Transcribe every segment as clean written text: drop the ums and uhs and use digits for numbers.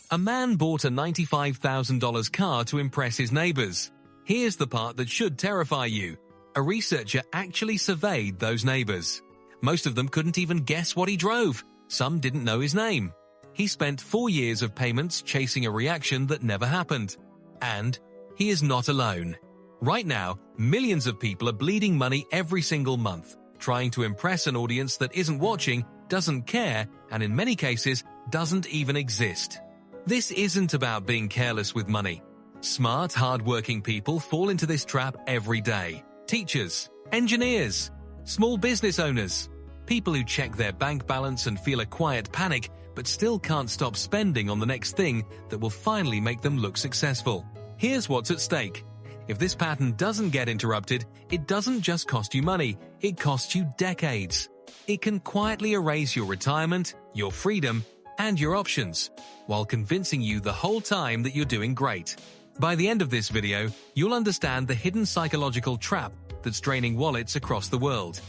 A man bought a $95,000 car to impress his neighbors. Here's the part that should terrify you. A researcher actually surveyed those neighbors. Most of them couldn't even guess what he drove. Some didn't know his name. He spent 4 years of payments chasing a reaction that never happened. And he is not alone. Right now, millions of people are bleeding money every single month, trying to impress an audience that isn't watching, doesn't care, and in many cases, doesn't even exist. This isn't about being careless with money. Smart, hard-working people fall into this trap every day. Teachers, engineers, small business owners, people who check their bank balance and feel a quiet panic but still can't stop spending on the next thing that will finally make them look successful. Here's what's at stake. If this pattern doesn't get interrupted, it doesn't just cost you money, it costs you decades. It can quietly erase your retirement, your freedom, and your options, while convincing you the whole time that you're doing great. By the end of this video, you'll understand the hidden psychological trap that's draining wallets across the world.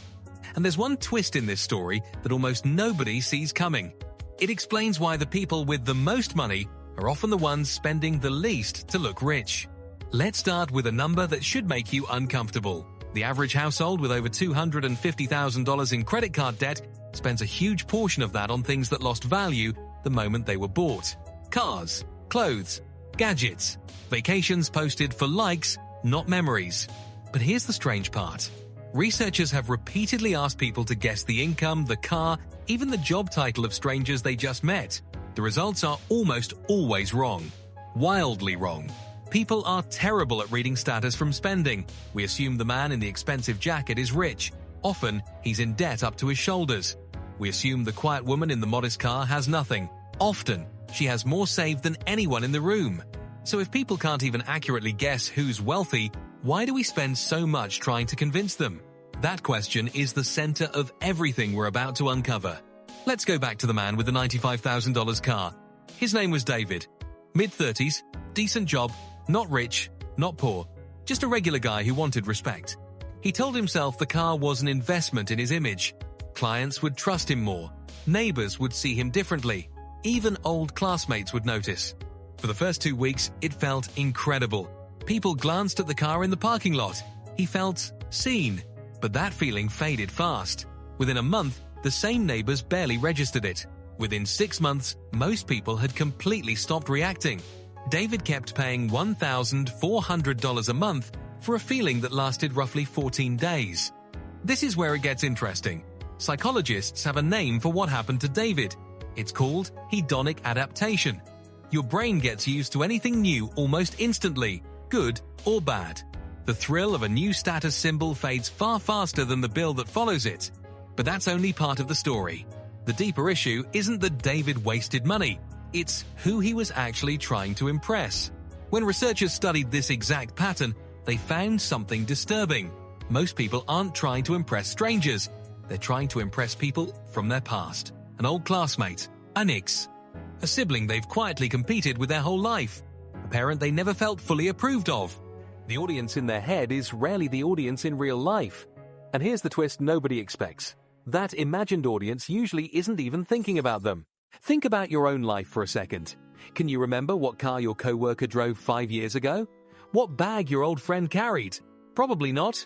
And there's one twist in this story that almost nobody sees coming. It explains why the people with the most money are often the ones spending the least to look rich. Let's start with a number that should make you uncomfortable. The average household with over $250,000 in credit card debt spends a huge portion of that on things that lost value the moment they were bought. Cars, clothes, gadgets, vacations posted for likes, not memories. But here's the strange part. Researchers have repeatedly asked people to guess the income, the car, even the job title of strangers they just met. The results are almost always wrong. Wildly wrong. People are terrible at reading status from spending. We assume the man in the expensive jacket is rich. Often, he's in debt up to his shoulders. We assume the quiet woman in the modest car has nothing. Often, she has more saved than anyone in the room. So if people can't even accurately guess who's wealthy, why do we spend so much trying to convince them? That question is the center of everything we're about to uncover. Let's go back to the man with the $95,000 car. His name was David. Mid-30s, decent job, not rich, not poor, just a regular guy who wanted respect. He told himself the car was an investment in his image. Clients would trust him more. Neighbors would see him differently. Even old classmates would notice. For the first 2 weeks, it felt incredible. People glanced at the car in the parking lot. He felt seen. But that feeling faded fast. Within a month, the same neighbors barely registered it. Within 6 months, most people had completely stopped reacting. David kept paying $1,400 a month for a feeling that lasted roughly 14 days. This is where it gets interesting. Psychologists have a name for what happened to David. It's called hedonic adaptation. Your brain gets used to anything new almost instantly, good or bad. The thrill of a new status symbol fades far faster than the bill that follows it. But that's only part of the story. The deeper issue isn't that David wasted money. It's who he was actually trying to impress. When researchers studied this exact pattern, they found something disturbing. Most people aren't trying to impress strangers. They're trying to impress people from their past. An old classmate, an ex, a sibling they've quietly competed with their whole life, a parent they never felt fully approved of. The audience in their head is rarely the audience in real life. And here's the twist nobody expects. That imagined audience usually isn't even thinking about them. Think about your own life for a second. Can you remember what car your coworker drove 5 years ago? What bag your old friend carried? Probably not.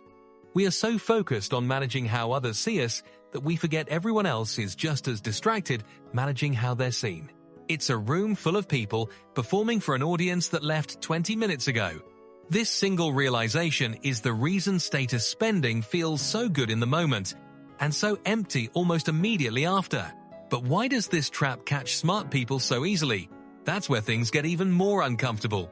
We are so focused on managing how others see us that we forget everyone else is just as distracted managing how they're seen. It's a room full of people performing for an audience that left 20 minutes ago. This single realization is the reason status spending feels so good in the moment and so empty almost immediately after. But why does this trap catch smart people so easily? That's where things get even more uncomfortable.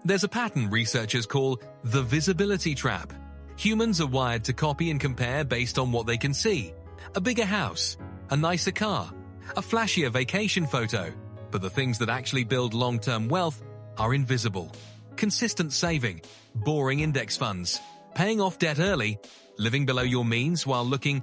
There's a pattern researchers call the visibility trap. Humans are wired to copy and compare based on what they can see. A bigger house, a nicer car, a flashier vacation photo. But the things that actually build long-term wealth are invisible. Consistent saving, boring index funds, paying off debt early, living below your means while looking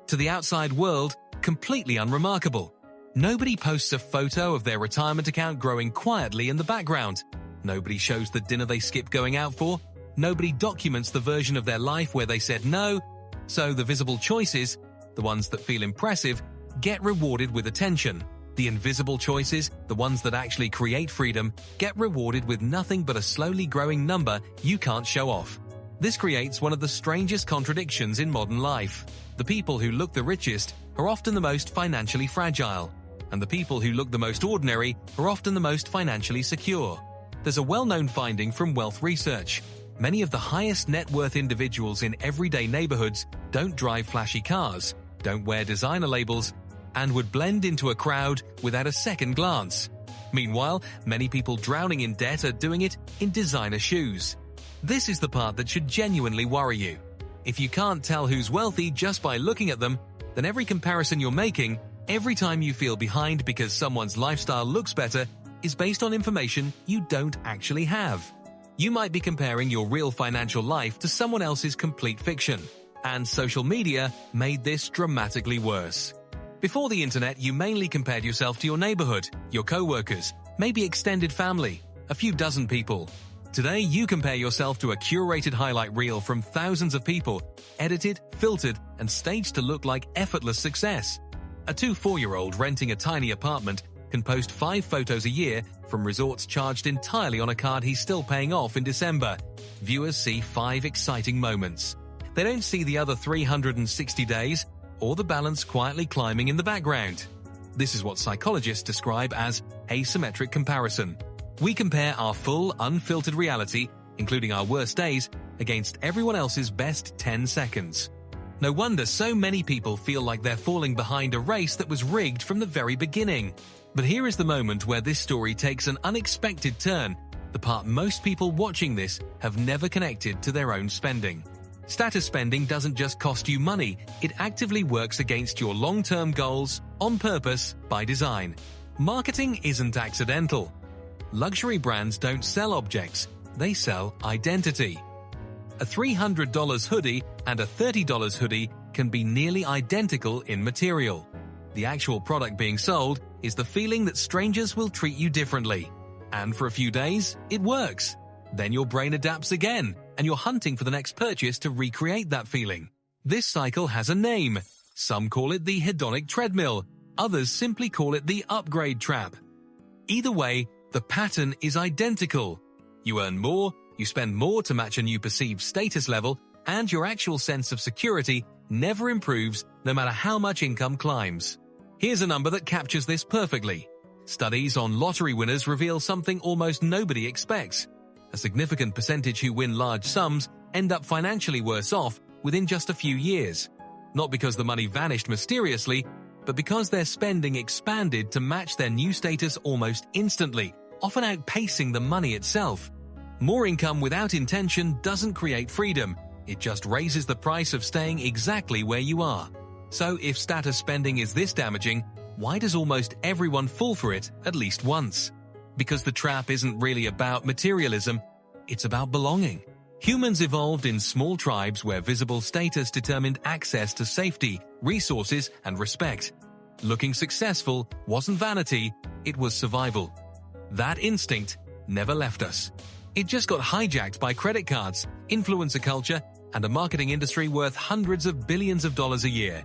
to the outside world completely unremarkable. Nobody posts a photo of their retirement account growing quietly in the background. Nobody shows the dinner they skipped going out for. Nobody documents the version of their life where they said no. So the visible choices, the ones that feel impressive, get rewarded with attention. The invisible choices, the ones that actually create freedom, get rewarded with nothing but a slowly growing number you can't show off. This creates one of the strangest contradictions in modern life. The people who look the richest are often the most financially fragile, and the people who look the most ordinary are often the most financially secure. There's a well-known finding from wealth research. Many of the highest net worth individuals in everyday neighborhoods don't drive flashy cars, don't wear designer labels, and would blend into a crowd without a second glance. Meanwhile, many people drowning in debt are doing it in designer shoes. This is the part that should genuinely worry you. If you can't tell who's wealthy just by looking at them, then every comparison you're making, every time you feel behind because someone's lifestyle looks better, is based on information you don't actually have. You might be comparing your real financial life to someone else's complete fiction, and social media made this dramatically worse. Before the internet, you mainly compared yourself to your neighborhood, your co-workers, maybe extended family, a few dozen people. Today, you compare yourself to a curated highlight reel from thousands of people, edited, filtered, and staged to look like effortless success. A 4-year-old renting a tiny apartment can post 5 photos a year from resorts charged entirely on a card he's still paying off in December. Viewers see 5 exciting moments. They don't see the other 360 days or the balance quietly climbing in the background. This is what psychologists describe as asymmetric comparison. We compare our full, unfiltered reality, including our worst days, against everyone else's best 10 seconds. No wonder so many people feel like they're falling behind a race that was rigged from the very beginning. But here is the moment where this story takes an unexpected turn, the part most people watching this have never connected to their own spending. Status spending doesn't just cost you money, it actively works against your long-term goals, on purpose, by design. Marketing isn't accidental. Luxury brands don't sell objects, they sell identity. A $300 hoodie and a $30 hoodie can be nearly identical in material. The actual product being sold is the feeling that strangers will treat you differently. And for a few days, it works. Then your brain adapts again, and you're hunting for the next purchase to recreate that feeling. This cycle has a name. Some call it the hedonic treadmill, others simply call it the upgrade trap. Either way, the pattern is identical. You earn more, you spend more to match a new perceived status level, and your actual sense of security never improves no matter how much income climbs. Here's a number that captures this perfectly. Studies on lottery winners reveal something almost nobody expects. A significant percentage who win large sums end up financially worse off within just a few years. Not because the money vanished mysteriously, but because their spending expanded to match their new status almost instantly, often outpacing the money itself. More income without intention doesn't create freedom, it just raises the price of staying exactly where you are. So if status spending is this damaging, why does almost everyone fall for it at least once? Because the trap isn't really about materialism, it's about belonging. Humans evolved in small tribes where visible status determined access to safety, resources, and respect. Looking successful wasn't vanity, it was survival. That instinct never left us. It just got hijacked by credit cards, influencer culture, and a marketing industry worth hundreds of billions of dollars a year.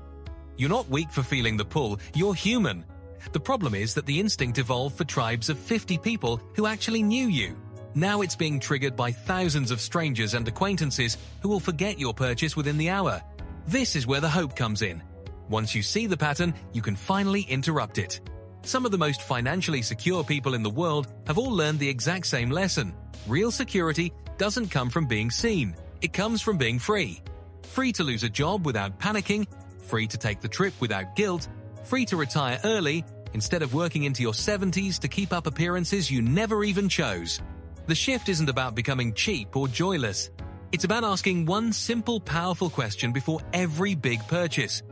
You're not weak for feeling the pull, you're human. The problem is that the instinct evolved for tribes of 50 people who actually knew you. Now it's being triggered by thousands of strangers and acquaintances who will forget your purchase within the hour. This is where the hope comes in. Once you see the pattern, you can finally interrupt it. Some of the most financially secure people in the world have all learned the exact same lesson. Real security doesn't come from being seen. It comes from being free. Free to lose a job without panicking, free to take the trip without guilt, free to retire early instead of working into your 70s to keep up appearances you never even chose. The shift isn't about becoming cheap or joyless. It's about asking one simple, powerful question before every big purchase.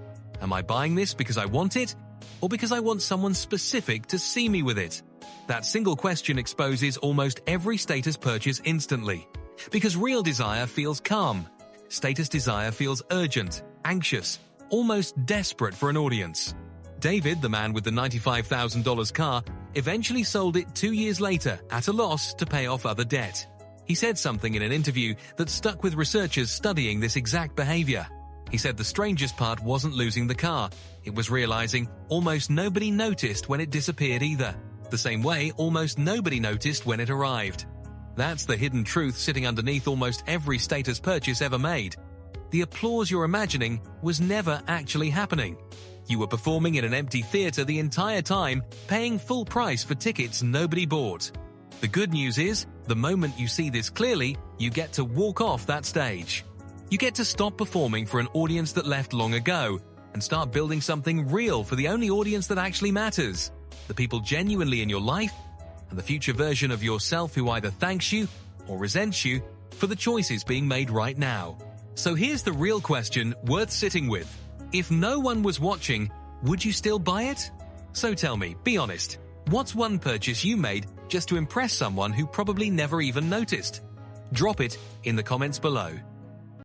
Am I buying this because I want it, or because I want someone specific to see me with it? That single question exposes almost every status purchase instantly. Because real desire feels calm. Status desire feels urgent, anxious, almost desperate for an audience. David, the man with the $95,000 car, eventually sold it 2 years later at a loss to pay off other debt. He said something in an interview that stuck with researchers studying this exact behavior. He said the strangest part wasn't losing the car. It was realizing almost nobody noticed when it disappeared either. The same way almost nobody noticed when it arrived. That's the hidden truth sitting underneath almost every status purchase ever made. The applause you're imagining was never actually happening. You were performing in an empty theater the entire time, paying full price for tickets nobody bought. The good news is, the moment you see this clearly, you get to walk off that stage. You get to stop performing for an audience that left long ago and start building something real for the only audience that actually matters, the people genuinely in your life and the future version of yourself who either thanks you or resents you for the choices being made right now. So here's the real question worth sitting with. If no one was watching, would you still buy it? So tell me, be honest, what's one purchase you made just to impress someone who probably never even noticed? Drop it in the comments below.